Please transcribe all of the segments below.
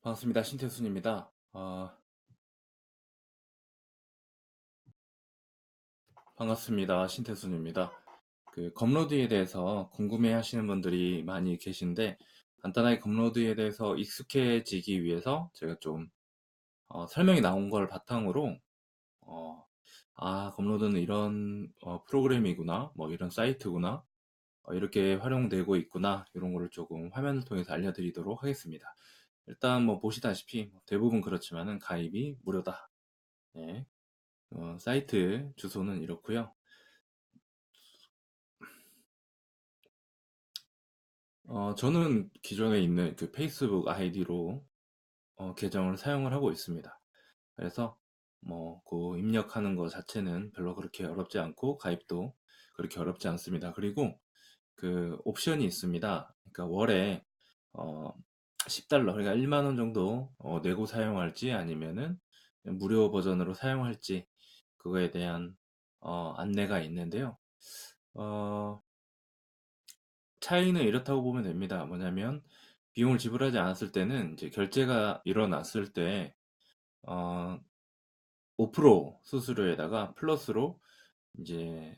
반갑습니다. 신태순입니다. 반갑습니다. 신태순입니다. 그 검로드에 대해서 궁금해 하시는 분들이 많이 계신데, 간단하게 검로드에 대해서 익숙해지기 위해서 제가 좀 설명이 나온 걸 바탕으로 어, 검로드는 이런 프로그램이구나, 뭐 이런 사이트구나, 이렇게 활용되고 있구나, 이런 거를 조금 화면을 통해서 알려드리도록 하겠습니다. 일단 뭐 보시다시피 대부분 그렇지만은 가입이 무료다. 네. 사이트 주소는 이렇고요. 저는 기존에 있는 그 페이스북 아이디로 계정을 사용을 하고 있습니다. 그래서 뭐 그 입력하는 거 자체는 별로 그렇게 어렵지 않고 가입도 그렇게 어렵지 않습니다. 그리고 그 옵션이 있습니다. 그러니까 월에 어, 10달러, 그러니까 1만 원 정도 내고 사용할지 아니면은 무료 버전으로 사용할지 그거에 대한 안내가 있는데요. 어, 차이는 이렇다고 보면 됩니다. 뭐냐면 비용을 지불하지 않았을 때는 이제 결제가 일어났을 때 어, 5% 수수료에다가 플러스로 이제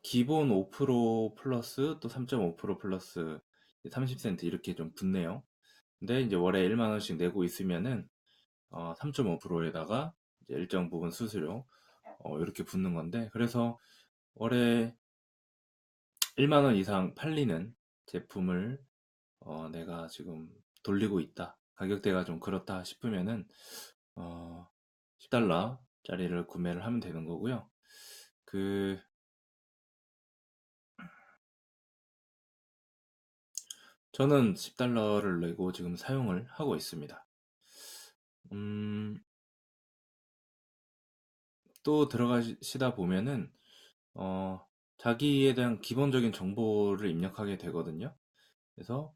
기본 5% 플러스 또 3.5% 플러스 30센트 이렇게 좀 붙네요. 근데 이제 월에 1만 원씩 내고 있으면은 3.5%에다가 일정 부분 수수료 이렇게 붙는 건데, 그래서 월에 1만 원 이상 팔리는 제품을 내가 지금 돌리고 있다. 가격대가 좀 그렇다 싶으면은 10달러짜리를 구매를 하면 되는 거고요. 그 저는 10달러를 내고 지금 사용을 하고 있습니다. 음, 또 들어가시다 보면은 어, 자기에 대한 기본적인 정보를 입력하게 되거든요. 그래서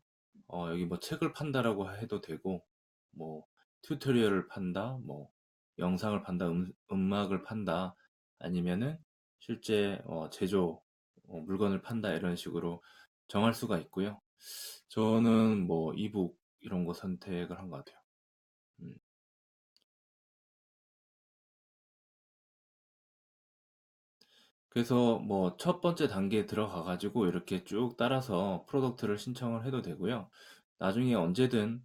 여기 뭐 책을 판다라고 해도 되고, 뭐 튜토리얼을 판다, 뭐 영상을 판다, 음악을 판다, 아니면은 실제 제조 물건을 판다 이런 식으로 정할 수가 있고요. 저는 뭐 이북 이런 거 선택을 한 것 같아요. 음. 그래서 뭐 첫 번째 단계에 들어가 가지고 이렇게 쭉 따라서 프로덕트를 신청을 해도 되고요. 나중에 언제든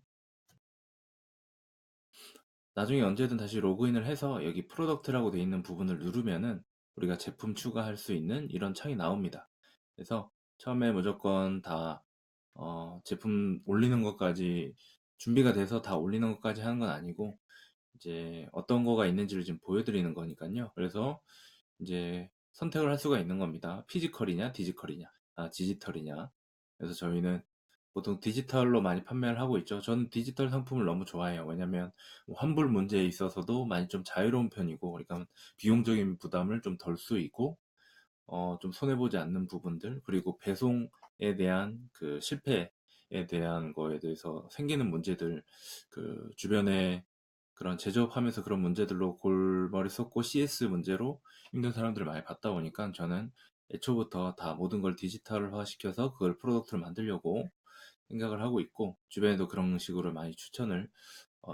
나중에 언제든 다시 로그인을 해서 여기 프로덕트라고 되어 있는 부분을 누르면은 우리가 제품 추가할 수 있는 이런 창이 나옵니다. 그래서 처음에 무조건 다 제품 올리는 것까지 준비가 돼서 다 올리는 것까지 하는 건 아니고, 이제 어떤 거가 있는지를 지금 보여드리는 거니까요. 그래서 이제 선택을 할 수가 있는 겁니다. 피지컬이냐, 디지털이냐. 그래서 저희는 보통 디지털로 많이 판매를 하고 있죠. 저는 디지털 상품을 너무 좋아해요. 왜냐면 뭐 환불 문제에 있어서도 많이 좀 자유로운 편이고, 그러니까 비용적인 부담을 좀 덜 수 있고, 좀 손해보지 않는 부분들, 그리고 배송에 대한 그 실패에 대한 거에 대해서 생기는 문제들, 그 주변에 그런 제조업하면서 그런 문제들로 골머리 쏟고 CS 문제로 힘든 사람들을 많이 봤다 보니까 저는 애초부터 다 모든 걸 디지털화 시켜서 그걸 프로덕트를 만들려고 생각을 하고 있고, 주변에도 그런 식으로 많이 추천을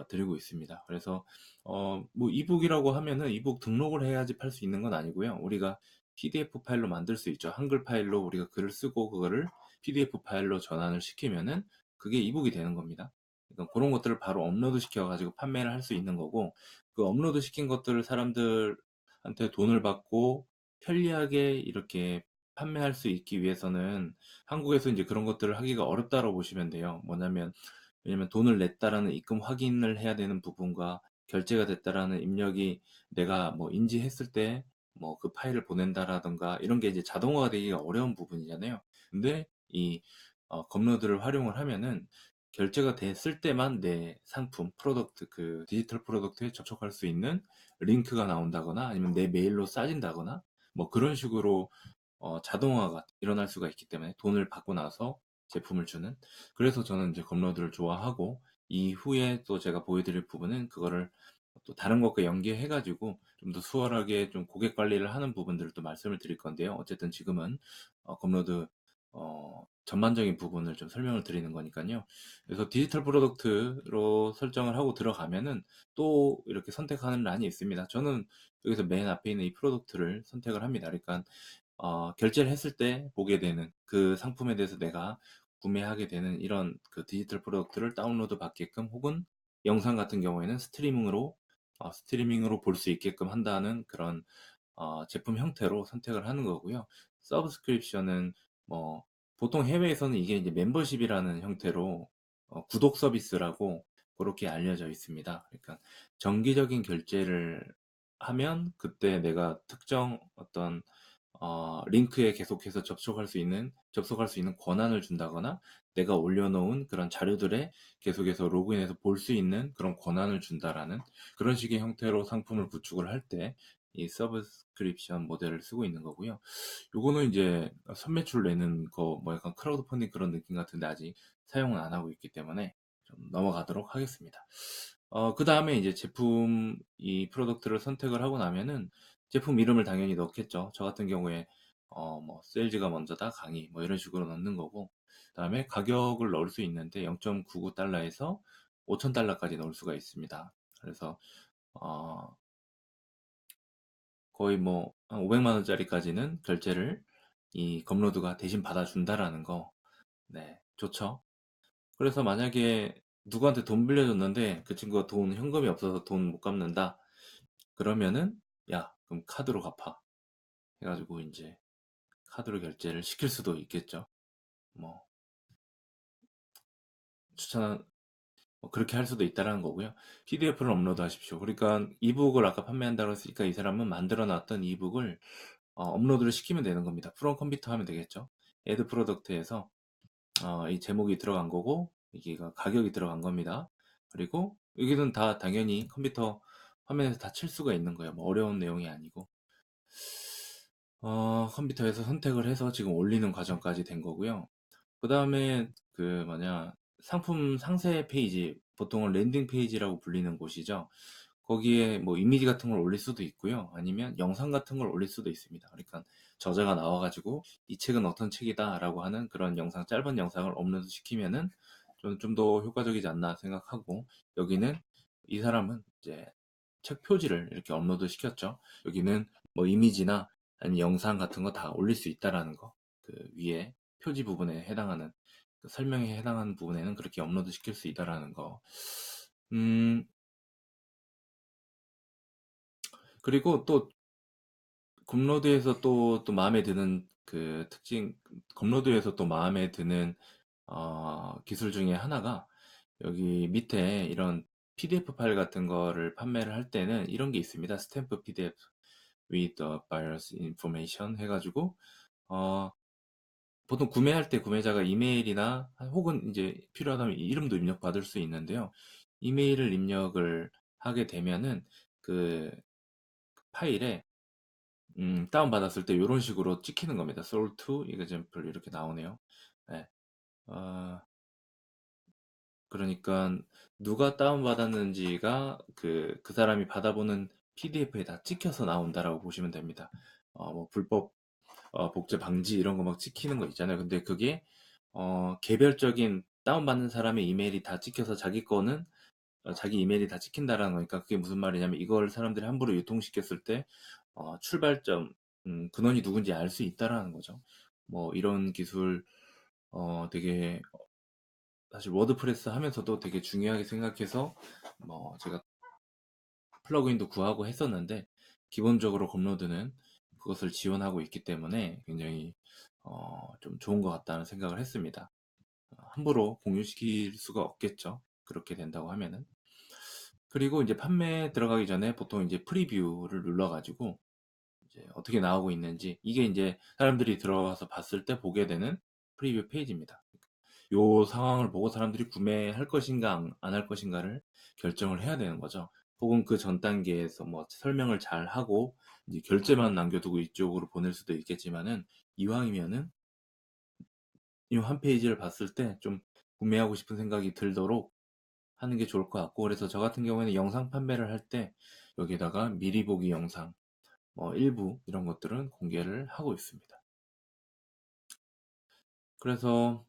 드리고 있습니다. 그래서 뭐 이북이라고 하면은 이북 등록을 해야지 팔 수 있는 건 아니고요. 우리가 PDF 파일로 만들 수 있죠. 한글 파일로 우리가 글을 쓰고 그거를 PDF 파일로 전환을 시키면은 그게 이북이 되는 겁니다. 그러니까 그런 것들을 바로 업로드 시켜가지고 판매를 할 수 있는 거고, 그 업로드 시킨 것들을 사람들한테 돈을 받고 편리하게 이렇게 판매할 수 있기 위해서는 한국에서 이제 그런 것들을 하기가 어렵다고 보시면 돼요. 뭐냐면, 왜냐면 돈을 냈다라는 입금 확인을 해야 되는 부분과 결제가 됐다라는 입력이 내가 뭐 인지했을 때 뭐 그 파일을 보낸다라던가 이런 게 이제 자동화가 되기가 어려운 부분이잖아요. 근데 이 검로드를 활용을 하면은 결제가 됐을 때만 내 상품, 프로덕트, 그 디지털 프로덕트에 접촉할 수 있는 링크가 나온다거나 아니면 내 메일로 싸진다거나 뭐 그런 식으로 자동화가 일어날 수가 있기 때문에 돈을 받고 나서 제품을 주는. 그래서 저는 이제 검로드를 좋아하고, 이후에 또 제가 보여드릴 부분은 그거를 또 다른 것과 연계해 가지고 좀 더 수월하게 좀 고객 관리를 하는 부분들을 또 말씀을 드릴 건데요. 어쨌든 지금은 검로드 전반적인 부분을 좀 설명을 드리는 거니까요. 그래서 디지털 프로덕트로 설정을 하고 들어가면은 또 이렇게 선택하는 란이 있습니다. 저는 여기서 맨 앞에 있는 이 프로덕트를 선택을 합니다. 그러니까 결제를 했을 때 보게 되는 그 상품에 대해서 내가 구매하게 되는 이런 그 디지털 프로덕트를 다운로드 받게끔, 혹은 영상 같은 경우에는 스트리밍으로 볼 수 있게끔 한다는 그런 제품 형태로 선택을 하는 거고요. 서브스크립션은 뭐 보통 해외에서는 이게 이제 멤버십이라는 형태로 구독 서비스라고 그렇게 알려져 있습니다. 그러니까 정기적인 결제를 하면 그때 내가 특정 어떤 링크에 계속해서 접속할 수 있는 권한을 준다거나, 내가 올려놓은 그런 자료들에 계속해서 로그인해서 볼 수 있는 그런 권한을 준다라는 그런 식의 형태로 상품을 구축을 할 때 이 서브스크립션 모델을 쓰고 있는 거고요. 요거는 이제 선매출 내는 거, 뭐 약간 크라우드 펀딩 그런 느낌 같은데 아직 사용은 안 하고 있기 때문에 좀 넘어가도록 하겠습니다. 그 다음에 이제 이 프로덕트를 선택을 하고 나면은 제품 이름을 당연히 넣겠죠. 저 같은 경우에 뭐 세일즈가 먼저다, 강의 뭐 이런 식으로 넣는 거고, 그다음에 가격을 넣을 수 있는데 0.99달러에서 5,000달러까지 넣을 수가 있습니다. 그래서 어, 거의 뭐 한 500만 원짜리까지는 결제를 이 검로드가 대신 받아준다라는 거. 네, 좋죠. 그래서 만약에 누구한테 돈 빌려줬는데 그 친구가 현금이 없어서 돈 못 갚는다. 그러면은 야, 그럼 카드로 갚아. 해가지고 이제 카드로 결제를 시킬 수도 있겠죠. 뭐 추천 그렇게 할 수도 있다라는 거고요. PDF를 업로드 하십시오. 그러니까 이북을 아까 판매한다고 했으니까 이 사람은 만들어 놨던 이북을 업로드를 시키면 되는 겁니다. 프롬 컴퓨터 하면 되겠죠. 애드 프로덕트에서 이 제목이 들어간 거고, 이게 가격이 들어간 겁니다. 그리고 여기는 다 당연히 컴퓨터 화면에서 다 칠 수가 있는 거예요. 뭐 어려운 내용이 아니고 컴퓨터에서 선택을 해서 지금 올리는 과정까지 된 거고요. 그 다음에 상품 상세 페이지, 보통은 랜딩 페이지라고 불리는 곳이죠. 거기에 뭐 이미지 같은 걸 올릴 수도 있고요. 아니면 영상 같은 걸 올릴 수도 있습니다. 그러니까 저자가 나와가지고 이 책은 어떤 책이다라고 하는 그런 짧은 영상을 업로드 시키면은 좀 더 효과적이지 않나 생각하고, 여기는 이 사람은 이제 책 표지를 이렇게 업로드 시켰죠. 여기는 뭐 이미지나 아니면 영상 같은 거 다 올릴 수 있다라는 거. 그 위에 표지 부분에 해당하는 그 설명에 해당하는 부분에는 그렇게 업로드 시킬 수 있다라는 거. 음, 그리고 또 곰로드에서 또 마음에 드는 그 특징, 곰로드에서 또 마음에 드는 기술 중에 하나가, 여기 밑에 이런 PDF 파일 같은 거를 판매를 할 때는 이런 게 있습니다. 스탬프 PDF with the buyer's information 해가지고 어, 보통 구매할 때 구매자가 이메일이나 혹은 이제 필요하다면 이름도 입력받을 수 있는데요. 이메일을 입력을 하게 되면은 그 파일에 다운받았을 때 이런 식으로 찍히는 겁니다. sold to example 이렇게 나오네요. 네. 어, 그러니까 누가 다운받았는지가 그 사람이 받아보는 PDF에 다 찍혀서 나온다라고 보시면 됩니다. 뭐 불법 복제 방지 이런 거 막 찍히는 거 있잖아요. 근데 그게 개별적인 다운받는 사람의 이메일이 다 찍혀서 자기 이메일이 다 찍힌다라는 거니까, 그게 무슨 말이냐면 이걸 사람들이 함부로 유통시켰을 때 출발점, 근원이 누군지 알 수 있다라는 거죠. 뭐 이런 기술 되게 사실 워드프레스 하면서도 되게 중요하게 생각해서 뭐 제가 플러그인도 구하고 했었는데, 기본적으로 검로드는 그것을 지원하고 있기 때문에 굉장히 좀 좋은 것 같다는 생각을 했습니다. 함부로 공유시킬 수가 없겠죠. 그렇게 된다고 하면은. 그리고 이제 판매 들어가기 전에 보통 이제 프리뷰를 눌러가지고 이제 어떻게 나오고 있는지, 이게 이제 사람들이 들어가서 봤을 때 보게 되는 프리뷰 페이지입니다. 요 상황을 보고 사람들이 구매할 것인가 안 할 것인가를 결정을 해야 되는 거죠. 혹은 그 전 단계에서 뭐 설명을 잘 하고 이제 결제만 남겨두고 이쪽으로 보낼 수도 있겠지만은, 이왕이면은 이 한 페이지를 봤을 때 좀 구매하고 싶은 생각이 들도록 하는 게 좋을 것 같고, 그래서 저 같은 경우에는 영상 판매를 할 때 여기다가 미리 보기 영상, 뭐 일부 이런 것들은 공개를 하고 있습니다. 그래서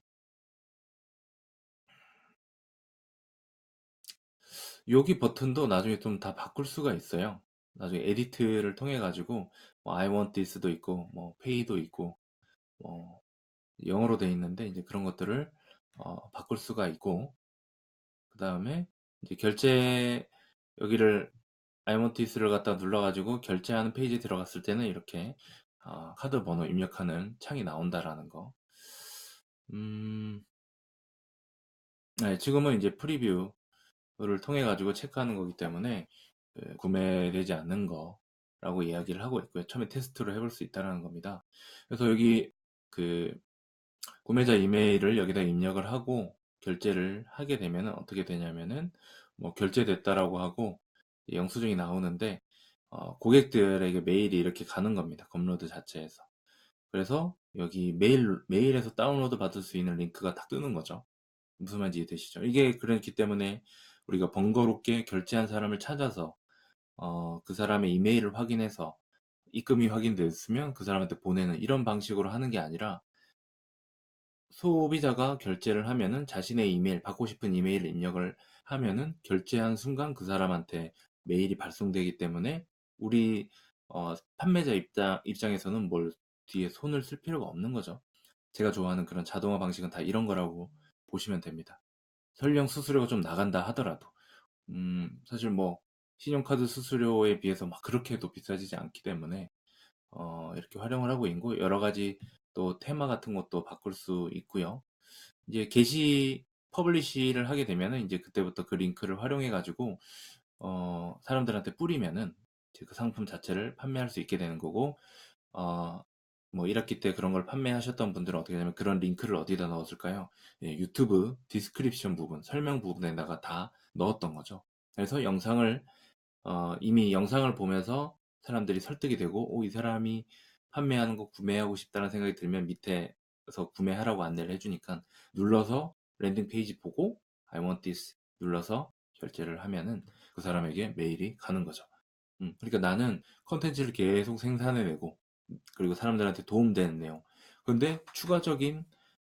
여기 버튼도 나중에 좀 다 바꿀 수가 있어요. 나중에 에디트를 통해 가지고 뭐 I want this도 있고 뭐 pay도 있고 뭐 영어로 돼 있는데 이제 그런 것들을 바꿀 수가 있고, 그 다음에 이제 결제, 여기를 I want this를 갖다 눌러가지고 결제하는 페이지에 들어갔을 때는 이렇게 카드 번호 입력하는 창이 나온다라는 거. 네, 지금은 이제 프리뷰를 통해 가지고 체크하는 거기 때문에 구매되지 않는 거라고 이야기를 하고 있고요. 처음에 테스트로 해볼 수 있다는 겁니다. 그래서 여기 그 구매자 이메일을 여기다 입력을 하고 결제를 하게 되면 어떻게 되냐면은 뭐 결제됐다라고 하고 영수증이 나오는데 고객들에게 메일이 이렇게 가는 겁니다. 검로드 자체에서. 그래서 여기 메일에서 다운로드 받을 수 있는 링크가 딱 뜨는 거죠. 무슨 말인지 이해되시죠? 이게 그렇기 때문에 우리가 번거롭게 결제한 사람을 찾아서 그 사람의 이메일을 확인해서 입금이 확인됐으면 그 사람한테 보내는 이런 방식으로 하는 게 아니라, 소비자가 결제를 하면은 자신의 이메일, 받고 싶은 이메일을 입력을 하면은 결제한 순간 그 사람한테 메일이 발송되기 때문에 우리 판매자 입장에서는 뭘 뒤에 손을 쓸 필요가 없는 거죠. 제가 좋아하는 그런 자동화 방식은 다 이런 거라고 보시면 됩니다. 설령 수수료가 좀 나간다 하더라도 사실 뭐 신용카드 수수료에 비해서 막 그렇게도 비싸지지 않기 때문에 이렇게 활용을 하고 있고, 여러 가지 또 테마 같은 것도 바꿀 수 있고요. 이제 게시 퍼블리시를 하게 되면은 이제 그때부터 그 링크를 활용해 가지고 사람들한테 뿌리면은 이제 그 상품 자체를 판매할 수 있게 되는 거고, 어, 뭐 1학기 때 그런 걸 판매하셨던 분들은 어떻게 되냐면 그런 링크를 어디다 넣었을까요? 예, 유튜브 디스크립션 부분, 설명 부분에다가 다 넣었던 거죠. 그래서 이미 영상을 보면서 사람들이 설득이 되고, 이 사람이 판매하는 거 구매하고 싶다는 생각이 들면 밑에서 구매하라고 안내를 해주니까 눌러서 랜딩 페이지 보고 I want this 눌러서 결제를 하면은 그 사람에게 메일이 가는 거죠. 그러니까 나는 컨텐츠를 계속 생산해내고 그리고 사람들한테 도움되는 내용. 근데 추가적인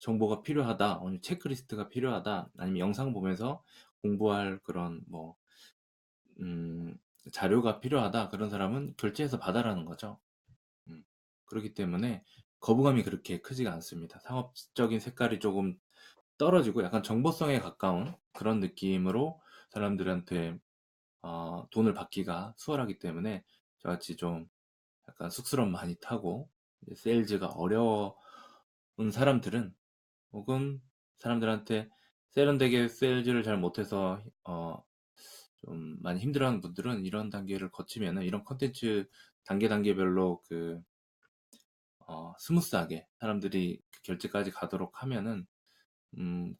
정보가 필요하다, 체크리스트가 필요하다, 아니면 영상 보면서 공부할 그런 뭐 음, 자료가 필요하다, 그런 사람은 결제해서 받아라는 거죠. 음, 그렇기 때문에 거부감이 그렇게 크지가 않습니다. 상업적인 색깔이 조금 떨어지고 약간 정보성에 가까운 그런 느낌으로 사람들한테 돈을 받기가 수월하기 때문에 저같이 좀 약간 쑥스러움 많이 타고 이제 세일즈가 어려운 사람들은, 혹은 사람들한테 세련되게 세일즈를 잘 못해서 좀 많이 힘들어하는 분들은 이런 단계를 거치면은, 이런 컨텐츠 단계별로 스무스하게 사람들이 그 결제까지 가도록 하면은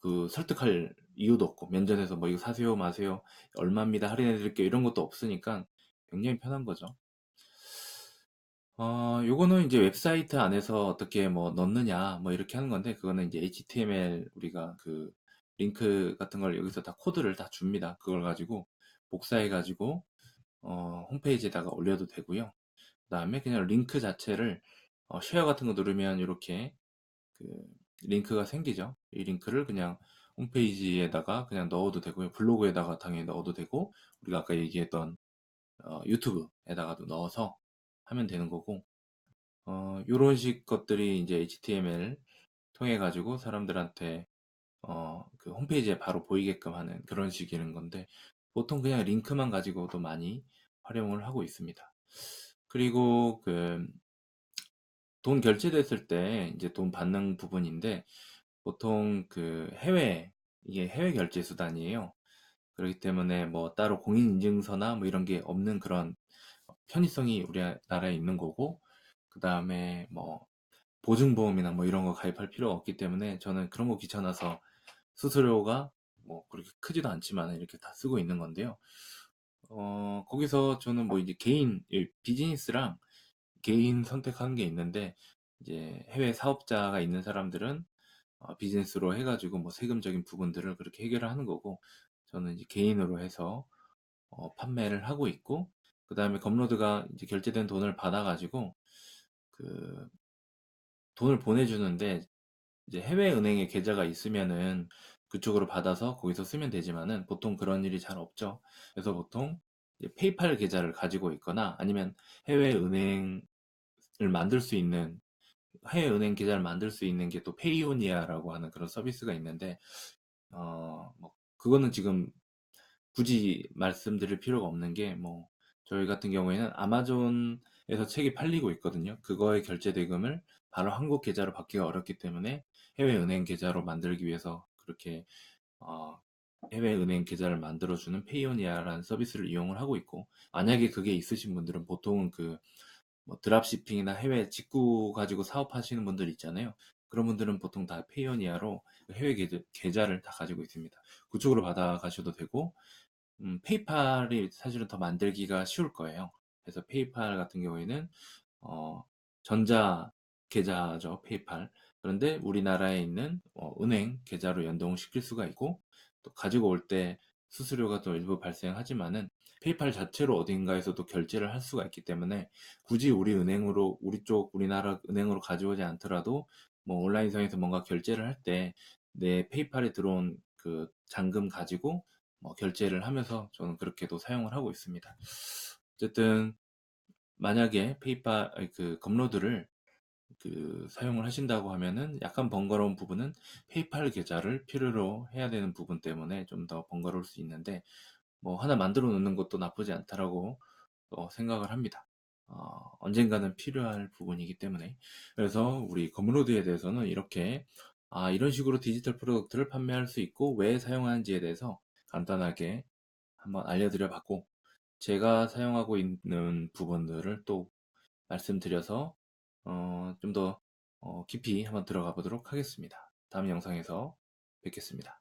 그 설득할 이유도 없고, 면전에서 뭐 이거 사세요 마세요 얼마입니다 할인해 드릴게요 이런 것도 없으니까 굉장히 편한 거죠. 요거는 이제 웹사이트 안에서 어떻게 뭐 넣느냐 뭐 이렇게 하는 건데, 그거는 이제 HTML, 우리가 그 링크 같은 걸 여기서 다 코드를 다 줍니다. 그걸 가지고 복사해 가지고 홈페이지에다가 올려도 되고요. 그 다음에 그냥 링크 자체를 쉐어 같은 거 누르면 이렇게 그 링크가 생기죠. 이 링크를 그냥 홈페이지에다가 그냥 넣어도 되고요. 블로그에다가 당연히 넣어도 되고, 우리가 아까 얘기했던 유튜브에다가도 넣어서 하면 되는 거고, 요런 식 것들이 이제 HTML 통해 가지고 사람들한테 그 홈페이지에 바로 보이게끔 하는 그런 식이는 건데, 보통 그냥 링크만 가지고도 많이 활용을 하고 있습니다. 그리고 돈 결제됐을 때 이제 돈 받는 부분인데, 보통 이게 해외 결제 수단이에요. 그렇기 때문에 뭐 따로 공인인증서나 뭐 이런 게 없는 그런 편의성이 우리나라에 있는 거고, 그 다음에 뭐 보증보험이나 뭐 이런 거 가입할 필요가 없기 때문에 저는 그런 거 귀찮아서 수수료가 뭐 그렇게 크지도 않지만 이렇게 다 쓰고 있는 건데요. 거기서 저는 뭐 이제 비즈니스랑 개인 선택하는 게 있는데, 이제 해외 사업자가 있는 사람들은 비즈니스로 해가지고 뭐 세금적인 부분들을 그렇게 해결을 하는 거고, 저는 이제 개인으로 해서 판매를 하고 있고, 그 다음에 검로드가 이제 결제된 돈을 받아가지고 그 돈을 보내주는데, 이제 해외 은행에 계좌가 있으면은 그쪽으로 받아서 거기서 쓰면 되지만은 보통 그런 일이 잘 없죠. 그래서 보통 이제 페이팔 계좌를 가지고 있거나, 아니면 해외 은행을 만들 수 있는 해외 은행 계좌를 만들 수 있는 게 또 페이오니아라고 하는 그런 서비스가 있는데, 뭐 그거는 지금 굳이 말씀드릴 필요가 없는 게, 뭐 저희 같은 경우에는 아마존에서 책이 팔리고 있거든요. 그거의 결제 대금을 바로 한국 계좌로 받기가 어렵기 때문에 해외 은행 계좌로 만들기 위해서 그렇게 어, 해외 은행 계좌를 만들어주는 페이오니아라는 서비스를 이용을 하고 있고, 만약에 그게 있으신 분들은 보통은 뭐 드랍시핑이나 해외 직구 가지고 사업하시는 분들 있잖아요. 그런 분들은 보통 다 페이오니아로 해외 계좌를 다 가지고 있습니다. 그쪽으로 받아 가셔도 되고, 페이팔이 사실은 더 만들기가 쉬울 거예요. 그래서 페이팔 같은 경우에는 어, 전자 계좌죠, 페이팔. 그런데 우리나라에 있는 은행 계좌로 연동시킬 수가 있고, 또 가지고 올 때 수수료가 또 일부 발생하지만은 페이팔 자체로 어딘가에서도 결제를 할 수가 있기 때문에, 굳이 우리 은행으로, 우리 쪽 우리나라 은행으로 가져오지 않더라도 뭐 온라인상에서 뭔가 결제를 할 때 내 페이팔에 들어온 그 잔금 가지고 뭐 결제를 하면서 저는 그렇게도 사용을 하고 있습니다. 어쨌든 만약에 페이팔 그 검로드를 사용을 하신다고 하면은, 약간 번거로운 부분은 페이팔 계좌를 필요로 해야 되는 부분 때문에 좀 더 번거로울 수 있는데, 뭐 하나 만들어 놓는 것도 나쁘지 않다라고 생각을 합니다. 언젠가는 필요할 부분이기 때문에. 그래서 우리 검로드에 대해서는 이렇게, 이런 식으로 디지털 프로덕트를 판매할 수 있고 왜 사용하는지에 대해서 간단하게 한번 알려드려 봤고, 제가 사용하고 있는 부분들을 또 말씀드려서 좀 더 깊이 한번 들어가 보도록 하겠습니다. 다음 영상에서 뵙겠습니다.